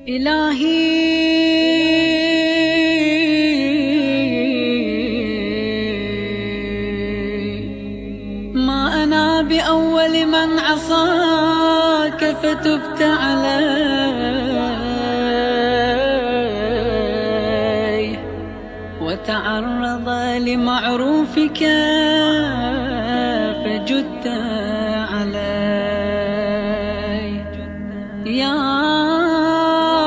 إلهي ما أنا بأول من عصاك فتبت علي وتعرض لمعروفك فجدت علي يا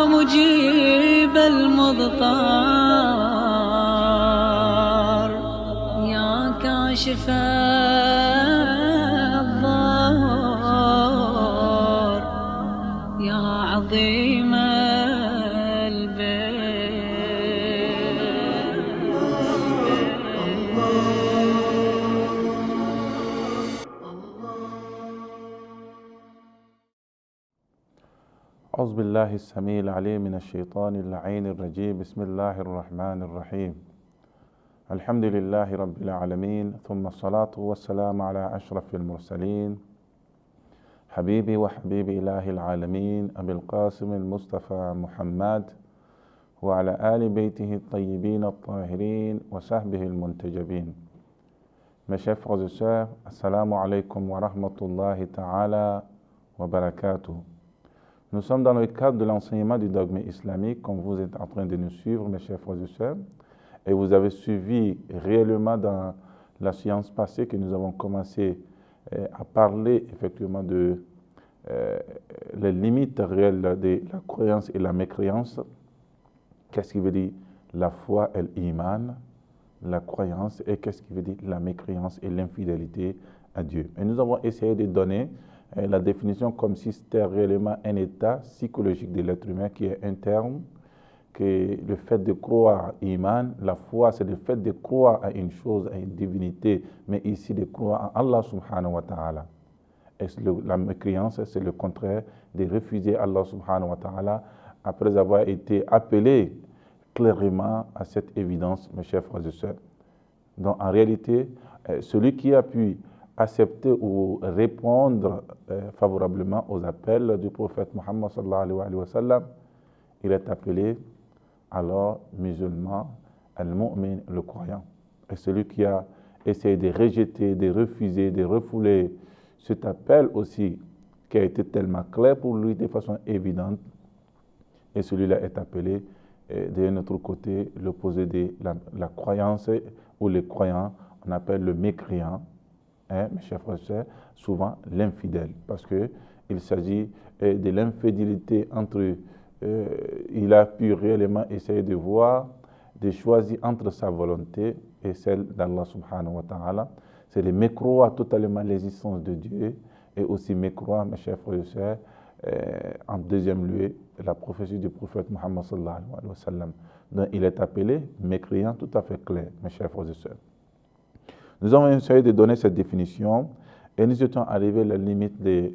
مجيب المضطر يا كاشف الضار يا عظيم البر. أعوذ بالله السميع العليم من الشيطان اللعين الرجيم. بسم الله الرحمن الرحيم. الحمد لله رب العالمين، ثم الصلاة والسلام على أشرف المرسلين حبيبي وحبيب إله العالمين أبي القاسم المصطفى محمد وعلى آل بيته الطيبين الطاهرين وصحبه المنتجبين. Mes chers frères et sœurs, assalamu alaikum wa rahmatullahi ta'ala wa barakatuh. Nous sommes dans le cadre de l'enseignement du dogme islamique, comme vous êtes en train de nous suivre, mes chers frères et sœurs, et vous avez suivi réellement dans la séance passée que nous avons commencé à parler effectivement de les limites réelles de la croyance et la mécréance. Qu'est-ce qui veut dire la foi et l'iman, la croyance, et qu'est-ce qui veut dire la mécréance et l'infidélité à Dieu. Et nous avons essayé de donner la définition comme si c'était réellement un état psychologique de l'être humain qui est interne, que le fait de croire iman, la foi c'est le fait de croire à une chose, à une divinité, mais ici de croire à Allah subhanahu wa ta'ala. Et la mécréance c'est le contraire de refuser Allah subhanahu wa ta'ala après avoir été appelé clairement à cette évidence, mes chers frères et sœurs. Donc en réalité, celui qui a pu accepter ou répondre favorablement aux appels du prophète Muhammad sallallahu alayhi wa sallam, il est appelé alors musulman, al-mu'min, le croyant. Et celui qui a essayé de rejeter, de refuser, de refouler cet appel aussi, qui a été tellement clair pour lui de façon évidente, et celui-là est appelé de notre côté l'opposé de la croyance ou les croyants, on appelle le mécréant. Mes chers frères et sœurs, souvent l'infidèle, parce qu'il s'agit de l'infidélité entre, il a pu réellement essayer de voir, de choisir entre sa volonté et celle d'Allah subhanahu wa ta'ala. C'est de mécroire totalement l'existence de Dieu et aussi mécroire, mes chers frères et sœurs, en deuxième lieu, la prophétie du prophète Muhammad sallallahu alayhi wa sallam. Donc il est appelé mécréant tout à fait clair, mes chers frères et sœurs. Nous avons essayé de donner cette définition et nous étions arrivés à la limite de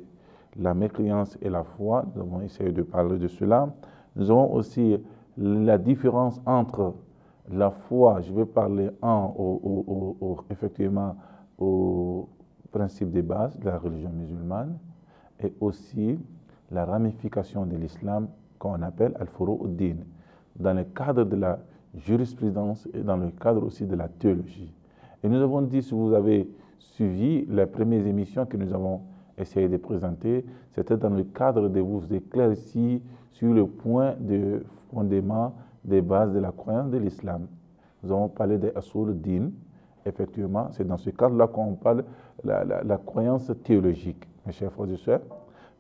la mécréance et la foi. Nous avons essayé de parler de cela. Nous avons aussi la différence entre la foi, je vais parler effectivement au principe de base de la religion musulmane, et aussi la ramification de l'islam qu'on appelle al-furu'ud-din, dans le cadre de la jurisprudence et dans le cadre aussi de la théologie. Et nous avons dit, si vous avez suivi les premières émissions que nous avons essayé de présenter, c'était dans le cadre de vous éclaircir sur le point de fondement des bases de la croyance de l'islam. Nous avons parlé des Asul-Din, effectivement, c'est dans ce cadre-là qu'on parle de la croyance théologique, mes chers frères et sœurs.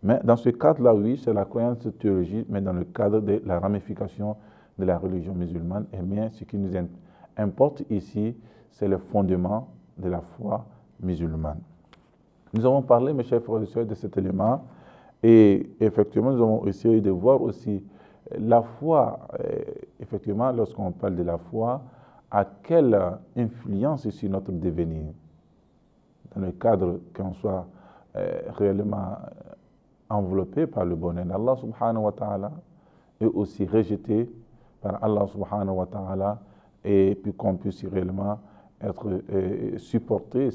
Mais dans ce cadre-là, oui, c'est la croyance théologique, mais dans le cadre de la ramification de la religion musulmane. Et bien, ce qui nous importe ici, c'est le fondement de la foi musulmane. Nous avons parlé, mes chers frères et sœurs, de cet élément, et effectivement, nous avons essayé de voir aussi la foi, effectivement, lorsqu'on parle de la foi, à quelle influence sur notre devenir, dans le cadre qu'on soit réellement enveloppé par le bonheur d'Allah subhanahu wa ta'ala, et aussi rejeté par Allah subhanahu wa ta'ala, et puis qu'on puisse réellement supporter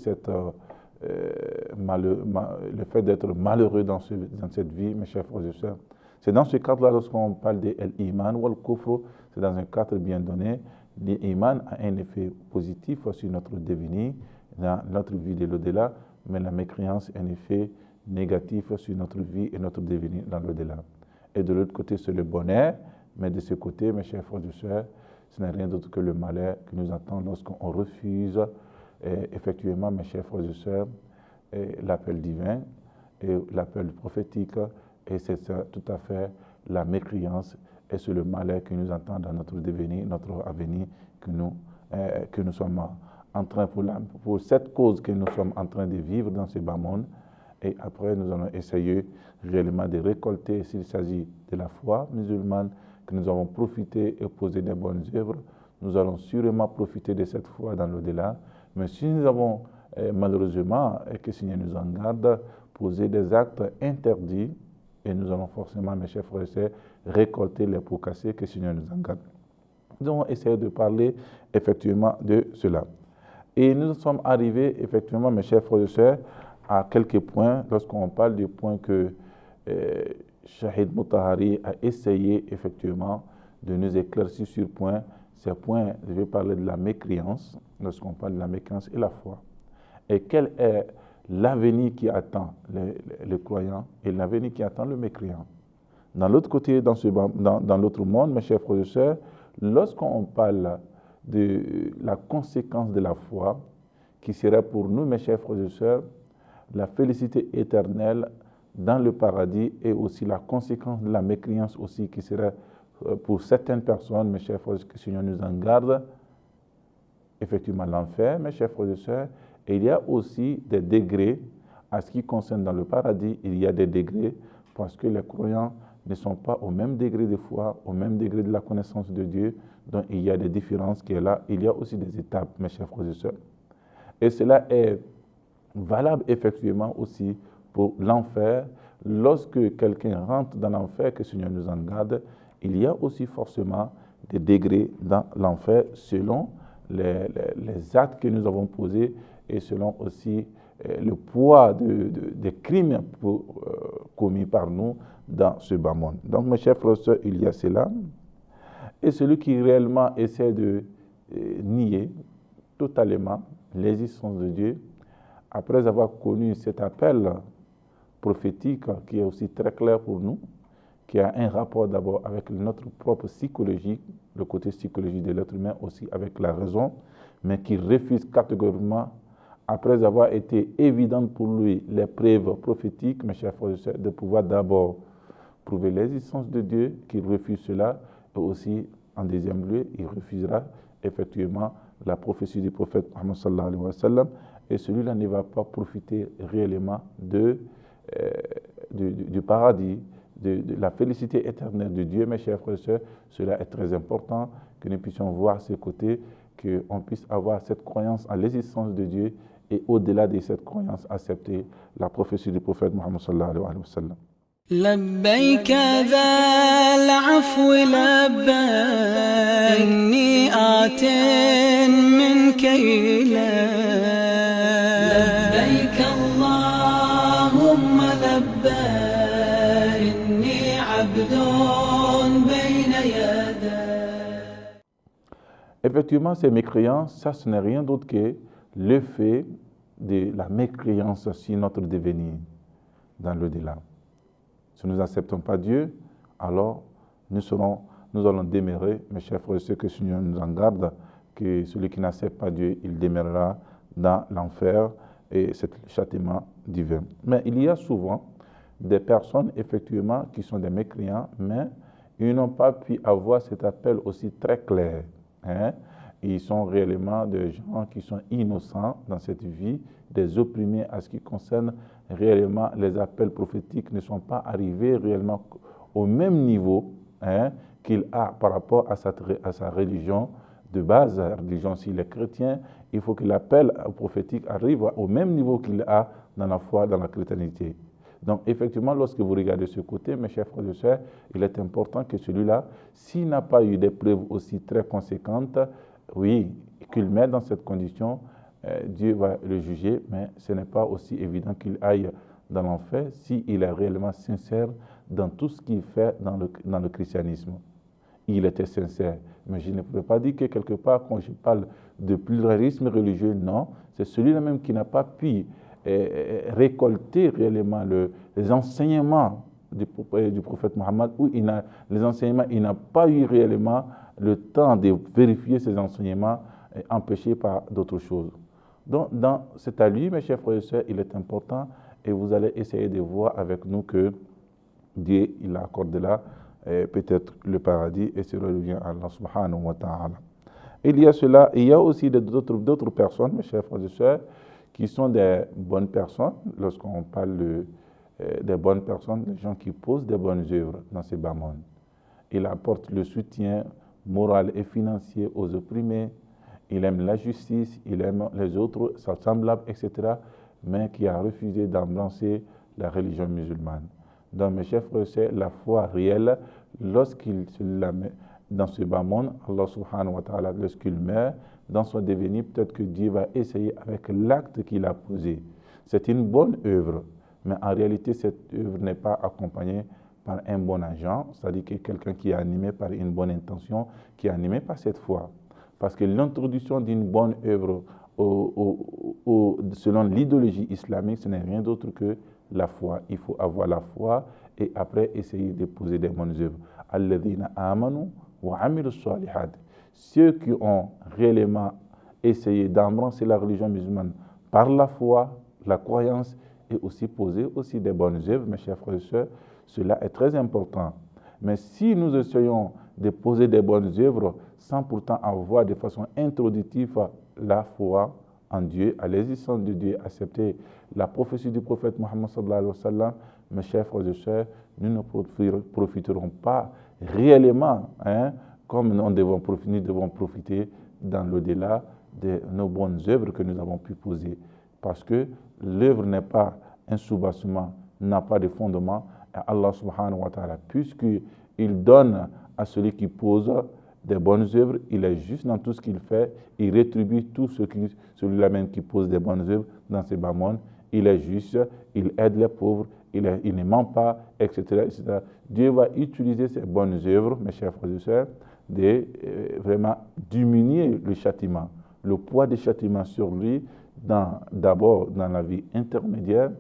le fait d'être malheureux dans cette vie, mes chers frères et sœurs. C'est dans ce cadre-là, lorsqu'on parle de l'iman ou le kufr, c'est dans un cadre bien donné. L'iman a un effet positif sur notre devenir, dans notre vie de l'au-delà, mais la mécréance a un effet négatif sur notre vie et notre devenir dans l'au-delà. Et de l'autre côté, c'est le bonheur, mais de ce côté, mes chers frères et sœurs, ce n'est rien d'autre que le malheur qui nous attend lorsqu'on refuse, effectivement, mes chers frères et sœurs, l'appel divin et l'appel prophétique, et c'est tout à fait la mécréance, et c'est le malheur qui nous attend dans notre devenir, notre avenir, que nous sommes en train, pour cette cause que nous sommes en train de vivre dans ce bas monde. Et après, nous allons essayer réellement de récolter, s'il s'agit de la foi musulmane, que nous avons profité et posé des bonnes œuvres. Nous allons sûrement profiter de cette foi dans l'au-delà. Mais si nous avons malheureusement, et que le Seigneur nous en garde, posé des actes interdits, et nous allons forcément, mes chers frères et sœurs, récolter les pots cassés, que le Seigneur nous en garde. Nous allons essayer de parler effectivement de cela. Et nous sommes arrivés effectivement, mes chers frères et sœurs, à quelques points, lorsqu'on parle du point que Shahid Mutahari a essayé effectivement de nous éclaircir sur point. Ces points, je vais parler de la mécréance, lorsqu'on parle de la mécréance et la foi. Et quel est l'avenir qui attend les croyants et l'avenir qui attend le mécréant. Dans l'autre côté, dans l'autre monde, mes chers frères et sœurs, lorsqu'on parle de la conséquence de la foi, qui serait pour nous, mes chers frères et sœurs, la félicité éternelle dans le paradis, et aussi la conséquence de la mécréance aussi, qui serait pour certaines personnes, mes chers frères, que le Seigneur nous en garde, effectivement l'enfer, mes chers frères et sœurs. Et il y a aussi des degrés, à ce qui concerne dans le paradis, il y a des degrés, parce que les croyants ne sont pas au même degré de foi, au même degré de la connaissance de Dieu, donc il y a des différences qui est là. Il y a aussi des étapes, mes chers frères et sœurs. Et cela est valable effectivement aussi pour l'enfer. Lorsque quelqu'un rentre dans l'enfer, que le Seigneur nous en garde, il y a aussi forcément des degrés dans l'enfer selon les actes que nous avons posés et selon aussi le poids des crimes commis par nous dans ce bas monde. Donc, mes chers frères et sœurs, il y a cela. Et celui qui réellement essaie de nier totalement l'existence de Dieu, après avoir connu cet appel prophétique qui est aussi très clair pour nous, qui a un rapport d'abord avec notre propre psychologie, le côté psychologique de l'être humain, aussi avec la raison, mais qui refuse catégoriquement, après avoir été évidente pour lui les preuves prophétiques, mes chers frères et sœurs, de pouvoir d'abord prouver l'existence de Dieu, qui refuse cela, et aussi, en deuxième lieu, il refusera effectivement la prophétie du prophète Muhammad sallallahu alayhi wa sallam, et celui-là ne va pas profiter réellement du paradis, de la félicité éternelle de Dieu, mes chers frères et sœurs. Cela est très important que nous puissions voir ce côté, qu'on puisse avoir cette croyance en l'existence de Dieu et au-delà de cette croyance, accepter la prophétie du prophète Muhammad sallallahu alayhi wa sallam. لبيك ذا العفو لبيك إني آت منك إليك لبيك اللهم لبيك إني عبد بين يديك. Effectivement, ces mécréances, ça ce n'est rien d'autre que le fait de la mécréance sur notre devenir dans l'au-delà. Si nous n'acceptons pas Dieu, alors nous allons demeurer, mes chers frères et sœurs, que le Seigneur nous en garde, que celui qui n'accepte pas Dieu, il demeurera dans l'enfer et c'est le châtiment divin. Mais il y a souvent des personnes, effectivement, qui sont des mécréants, mais ils n'ont pas pu avoir cet appel aussi très clair. Ils sont réellement des gens qui sont innocents dans cette vie, des opprimés à ce qui concerne réellement les appels prophétiques ne sont pas arrivés réellement au même niveau qu'il a par rapport à sa religion de base. La religion, s'il est chrétien, il faut que l'appel prophétique arrive au même niveau qu'il a dans la foi, dans la chrétienté. Donc, effectivement, lorsque vous regardez ce côté, mes chers frères et sœurs, il est important que celui-là, s'il n'a pas eu des preuves aussi très conséquentes, oui, qu'il met dans cette condition, Dieu va le juger, mais ce n'est pas aussi évident qu'il aille dans l'enfer s'il est réellement sincère dans tout ce qu'il fait dans le christianisme. Il était sincère. Mais je ne peux pas dire que quelque part, quand je parle de pluralisme religieux, non, c'est celui-là même qui n'a pas pu récolter réellement les enseignements du prophète Mohammed, où les enseignements, il n'a pas eu réellement le temps de vérifier ces enseignements empêchés par d'autres choses. Donc, c'est à lui, mes chers frères et sœurs, il est important, et vous allez essayer de voir avec nous que Dieu, il accorde là peut-être le paradis, et cela revient à Allah subhanahu wa ta'ala. Il y a aussi d'autres personnes, mes chers frères et sœurs, qui sont des bonnes personnes. Lorsqu'on parle des bonnes personnes, les gens qui posent des bonnes œuvres dans ces bas mondes. Il apporte le soutien moral et financier aux opprimés. Il aime la justice, il aime les autres semblables, etc., mais qui a refusé d'embrasser la religion musulmane. Donc, mes chers frères et sœurs, la foi réelle, lorsqu'il se la met dans ce bas monde, Allah subhanahu wa ta'ala, lorsqu'il meurt, dans son devenir, peut-être que Dieu va essayer avec l'acte qu'il a posé. C'est une bonne œuvre, mais en réalité, cette œuvre n'est pas accompagnée par un bon agent, c'est-à-dire que quelqu'un qui est animé par une bonne intention, qui est animé par cette foi. Parce que l'introduction d'une bonne œuvre selon l'idéologie islamique, ce n'est rien d'autre que la foi. Il faut avoir la foi et après essayer de poser des bonnes œuvres. Alladhina amanu wa amilu salihat. Ceux qui ont réellement essayé d'embrasser la religion musulmane par la foi, la croyance et aussi poser aussi des bonnes œuvres, mes chers frères et sœurs, cela est très important. Mais si nous essayons de poser des bonnes œuvres sans pourtant avoir de façon introductive la foi en Dieu, à l'existence de Dieu, accepter la prophétie du prophète Mohammed sallallahu alayhi wa sallam, mes chers frères et sœurs, nous ne profiterons pas réellement, comme nous devons profiter dans l'au-delà de nos bonnes œuvres que nous avons pu poser. Parce que l'œuvre n'est pas un soubassement, n'a pas de fondement. Et Allah subhanahu wa ta'ala, puisqu'il donne à celui qui pose des bonnes œuvres, il est juste dans tout ce qu'il fait, il rétribue tout celui-là même qui pose des bonnes œuvres dans ces bas mondes, il est juste, il aide les pauvres, il ne ment pas, etc., etc. Dieu va utiliser ces bonnes œuvres, mes chers frères et sœurs, de vraiment diminuer le châtiment, le poids des châtiments sur lui, d'abord dans la vie intermédiaire,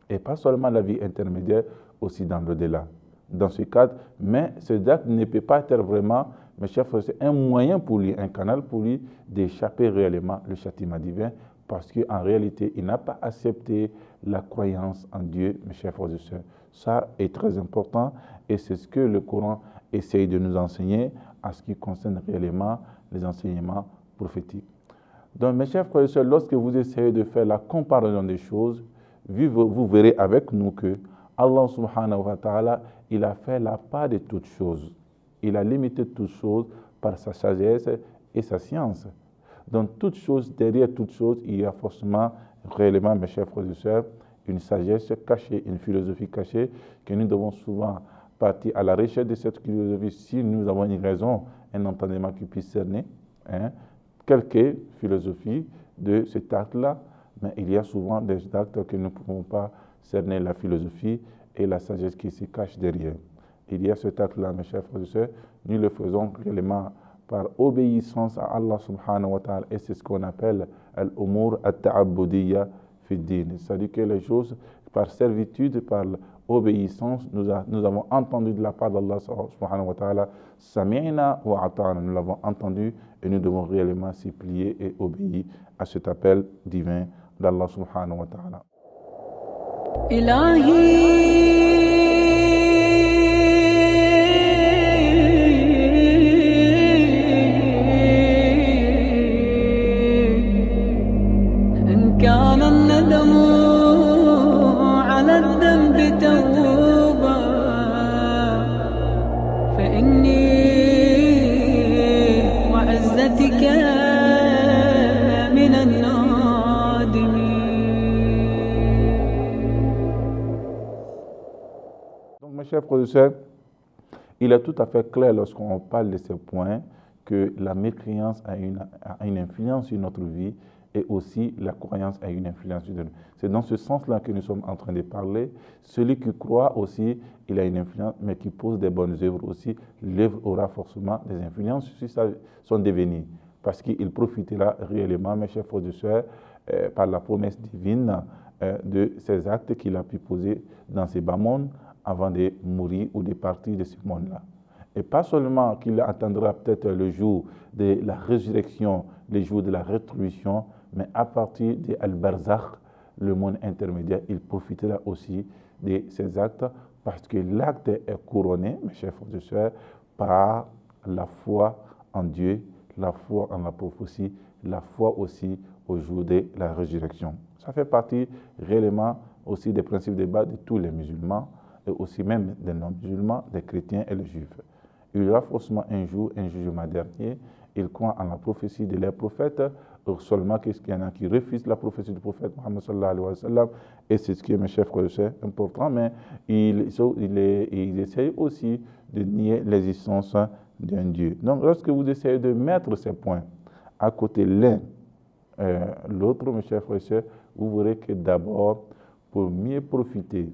et pas seulement la vie intermédiaire, aussi dans l'au-delà. Dans ce cadre, mais ce acte ne peut pas être vraiment, mes chers frères, c'est un moyen pour lui, un canal pour lui d'échapper réellement le châtiment divin, parce qu'en réalité, il n'a pas accepté la croyance en Dieu, mes chers frères et sœurs. Ça est très important et c'est ce que le Coran essaye de nous enseigner en ce qui concerne réellement les enseignements prophétiques. Donc, mes chers frères et sœurs, lorsque vous essayez de faire la comparaison des choses, vous verrez avec nous que Allah subhanahu wa ta'ala, il a fait la part de toutes choses. Il a limité toutes choses par sa sagesse et sa science. Dans toutes choses, derrière toutes choses, il y a forcément, réellement, mes chers frères et sœurs, une sagesse cachée, une philosophie cachée, que nous devons souvent partir à la recherche de cette philosophie si nous avons une raison, un entendement qui puisse cerner quelque philosophie de cet acte-là, mais il y a souvent des actes que nous ne pouvons pas cerner la philosophie et la sagesse qui se cache derrière. Il y a cet acte-là, mes chers frères et sœurs, nous le faisons réellement par obéissance à Allah subhanahu wa ta'ala, et c'est ce qu'on appelle al-umur at-ta'abbudiyya fi din. C'est-à-dire que les choses, par servitude, par obéissance, nous avons entendu de la part d'Allah subhanahu wa ta'ala, sami'na wa ata'na, nous l'avons entendu et nous devons réellement s'y plier et obéir à cet appel divin d'Allah subhanahu wa ta'ala. إن كان الندم على الذنب توبة فإني وعزتك من النادمين. Donc, mes chers frères et sœurs, il est tout à fait clair lorsqu'on parle de ce point que la mécréance a une influence sur notre vie et aussi la croyance a une influence sur nous. C'est dans ce sens-là que nous sommes en train de parler. Celui qui croit aussi, il a une influence, mais qui pose des bonnes œuvres aussi, l'œuvre aura forcément des influences sur son devenir, parce qu'il profitera réellement, mes chers frères et sœurs, par la promesse divine de ces actes qu'il a pu poser dans ces bas mondes avant de mourir ou de partir de ce monde-là. Et pas seulement qu'il attendra peut-être le jour de la résurrection, le jour de la rétribution, mais à partir de Al-Barzakh, le monde intermédiaire, il profitera aussi de ces actes parce que l'acte est couronné, mes chers frères et sœurs, par la foi en Dieu, la foi en la prophétie, la foi aussi au jour de la résurrection. Ça fait partie réellement aussi des principes de base de tous les musulmans et aussi même des non-musulmans, des chrétiens et les juifs. Il y aura forcément un jour, un jugement dernier. Ils croient en la prophétie de leurs prophètes, seulement qu'il y en a qui refusent la prophétie du prophète Mohammed sallallahu alayhi wa sallam, et c'est ce qui est, mes chers frères et sœurs, important, mais ils essayent aussi de nier l'existence d'un Dieu. Donc, lorsque vous essayez de mettre ces points à côté l'un, l'autre, mes chers frères et sœurs, vous verrez que d'abord, pour mieux profiter,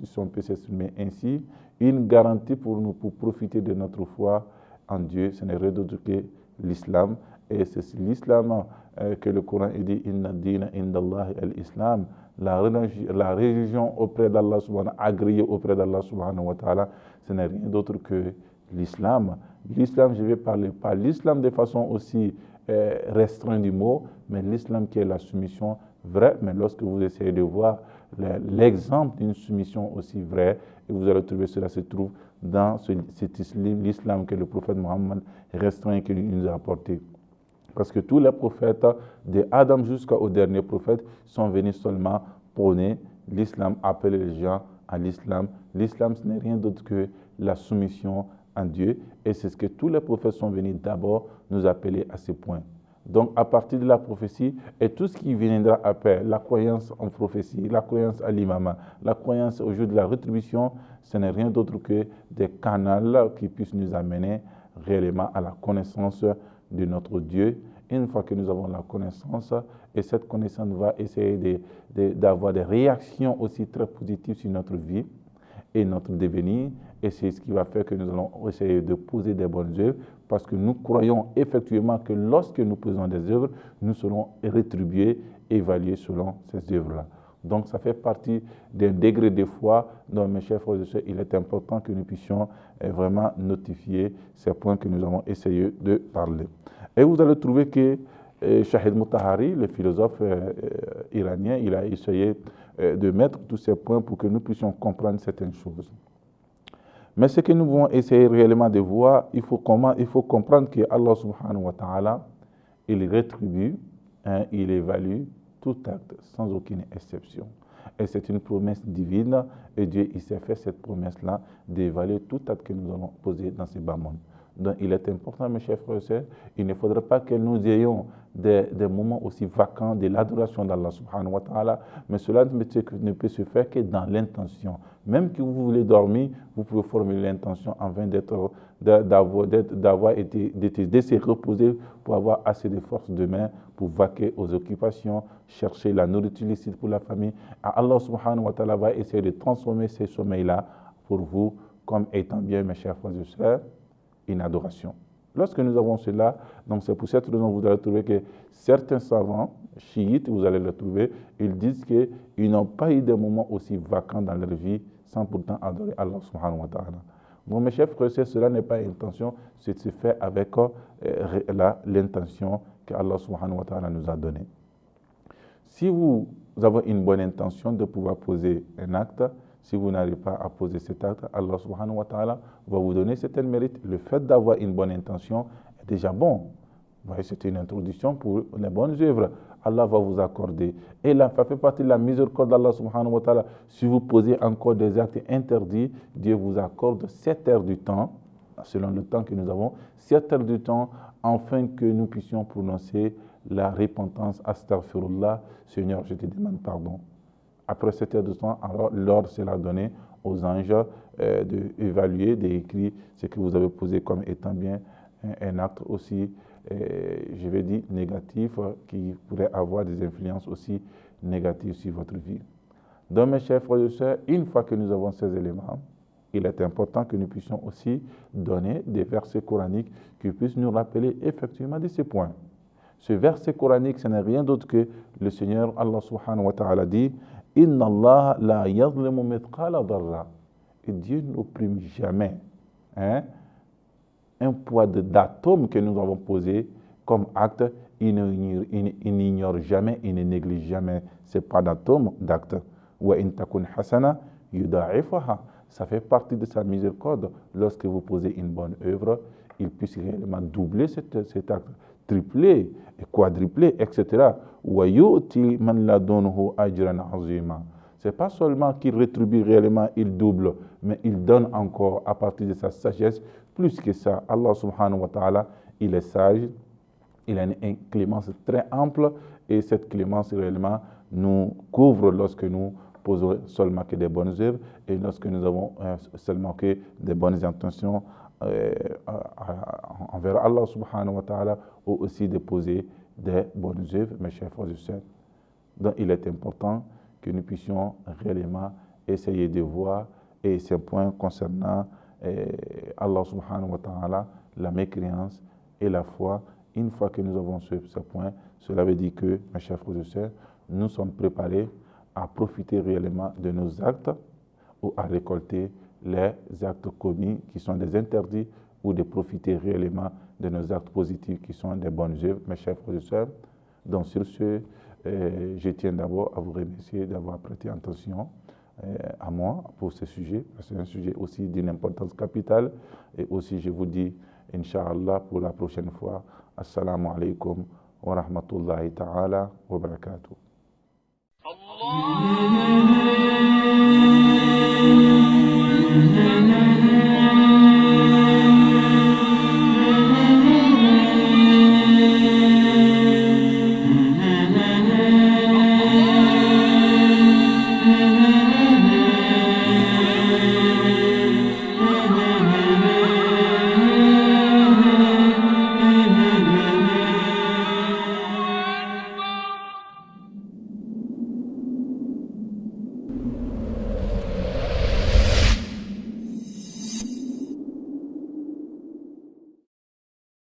si on peut s'exprimer ainsi, une garantie pour nous pour profiter de notre foi en Dieu, ce n'est rien d'autre que l'islam. Et c'est l'islam que le Coran dit Inna dina indallahi al-islam. La religion auprès d'Allah subhanahu agréée auprès d'Allah subhanahu wa ta'ala, ce n'est rien d'autre que l'islam. L'islam, je vais parler pas l'islam de façon aussi restreinte du mot, mais l'islam qui est la soumission vraie. Mais lorsque vous essayez de voir l'exemple d'une soumission aussi vraie, et vous allez trouver cela se trouve dans l'islam que le prophète Mohammed restreint qu'il nous a apporté. Parce que tous les prophètes, de Adam jusqu'au dernier prophète, sont venus seulement prôner l'islam, appeler les gens à l'islam. L'islam, ce n'est rien d'autre que la soumission en Dieu. Et c'est ce que tous les prophètes sont venus d'abord nous appeler à ce point. Donc, à partir de la prophétie et tout ce qui viendra après, la croyance en prophétie, la croyance à l'imama, la croyance au jour de la rétribution, ce n'est rien d'autre que des canaux qui puissent nous amener réellement à la connaissance de notre Dieu. Une fois que nous avons la connaissance, et cette connaissance va essayer d'avoir des réactions aussi très positives sur notre vie et notre devenir, et c'est ce qui va faire que nous allons essayer de poser des bonnes œuvres, parce que nous croyons effectivement que lorsque nous posons des œuvres, nous serons rétribués, évalués selon ces œuvres-là. Donc ça fait partie d'un degré de foi dont, mes chers frères et sœurs, il est important que nous puissions vraiment notifier ces points que nous avons essayé de parler. Et vous allez trouver que Shahid Mutahari, le philosophe iranien, il a essayé de mettre tous ces points pour que nous puissions comprendre certaines choses. Mais ce que nous voulons essayer réellement de voir, il faut comprendre que Allah subhanahu wa ta'ala, il rétribue, il évalue tout acte sans aucune exception. Et c'est une promesse divine, et Dieu il s'est fait cette promesse-là d'évaluer tout acte que nous allons poser dans ces bas mondes. Donc il est important, mes chers frères et sœurs, il ne faudrait pas que nous ayons des moments aussi vacants de l'adoration d'Allah subhanahu wa ta'ala, mais cela ne peut se faire que dans l'intention. Même que vous voulez dormir, vous pouvez formuler l'intention afin de se reposer pour avoir assez de force demain pour vaquer aux occupations, chercher la nourriture licite pour la famille. Allah subhanahu wa ta'ala va essayer de transformer ces sommeils-là pour vous comme étant bien, mes chers frères et sœurs, une adoration. Lorsque nous avons cela, donc c'est pour cette raison que vous allez trouver que certains savants, chiites, vous allez le trouver, ils disent qu'ils n'ont pas eu de moments aussi vacants dans leur vie sans pourtant adorer Allah subhanahu wa ta'ala. Donc mes chers frères et sœurs, cela n'est pas une intention, c'est se fait avec l'intention que Allah subhanahu wa ta'ala nous a donnée. Si vous avez une bonne intention de pouvoir poser un acte, si vous n'arrivez pas à poser cet acte, Allah subhanahu wa ta'ala va vous donner certains mérites. Le fait d'avoir une bonne intention est déjà bon. Vous voyez, c'est une introduction pour les bonnes œuvres. Allah va vous accorder. Et là, ça fait partie de la miséricorde d'Allah subhanahu wa ta'ala. Si vous posez encore des actes interdits, Dieu vous accorde 7 heures du temps, selon le temps que nous avons, 7 heures du temps, afin que nous puissions prononcer la repentance. Astaghfirullah, Seigneur, je te demande pardon. Après 7 heures de temps, alors l'ordre sera donné aux anges d'évaluer, d'écrire ce que vous avez posé comme étant bien un acte aussi je vais dire, négatifs qui pourraient avoir des influences aussi négatives sur votre vie. Donc, mes chers frères et sœurs, une fois que nous avons ces éléments, il est important que nous puissions aussi donner des versets coraniques qui puissent nous rappeler effectivement de ces points. Ce verset coranique, ce n'est rien d'autre que le Seigneur Allah subhanahu wa ta'ala dit « Inna Allah la yazlimu mithqala dharra » Et Dieu n'opprime jamais un poids d'atome que nous avons posé comme acte. Il n'ignore jamais, il ne néglige jamais ce poids d'atome d'acte. Wa in takun hasana yudha'ifaha. Ça fait partie de sa miséricorde. Lorsque vous posez une bonne œuvre, il puisse réellement doubler cet acte, tripler, quadrupler, etc. Wa yu'ti man ladunhu ajran azima. Ce n'est pas seulement qu'il rétribue réellement, il double, mais il donne encore à partir de sa sagesse plus que ça. Allah subhanahu wa ta'ala, il est sage, il a une clémence très ample et cette clémence réellement nous couvre lorsque nous posons seulement que des bonnes œuvres et lorsque nous avons seulement que des bonnes intentions envers Allah subhanahu wa ta'ala ou aussi de poser des bonnes œuvres, mes chers frères et sœurs. Donc il est important que nous puissions réellement essayer de voir et ces points concernant Allah subhanahu wa ta'ala, la mécréance et la foi. Une fois que nous avons ce point, cela veut dire que, mes chers frères et sœurs, nous sommes préparés à profiter réellement de nos actes ou à récolter les actes commis qui sont des interdits ou de profiter réellement de nos actes positifs qui sont des bonnes œuvres, mes chers frères et sœurs. Donc sur ce, je tiens d'abord à vous remercier d'avoir prêté attention à moi pour ce sujet, parce que c'est un sujet aussi d'une importance capitale. Et aussi, je vous dis, Inch'Allah, pour la prochaine fois, Assalamu alaikum wa rahmatullahi ta'ala wa barakatuh.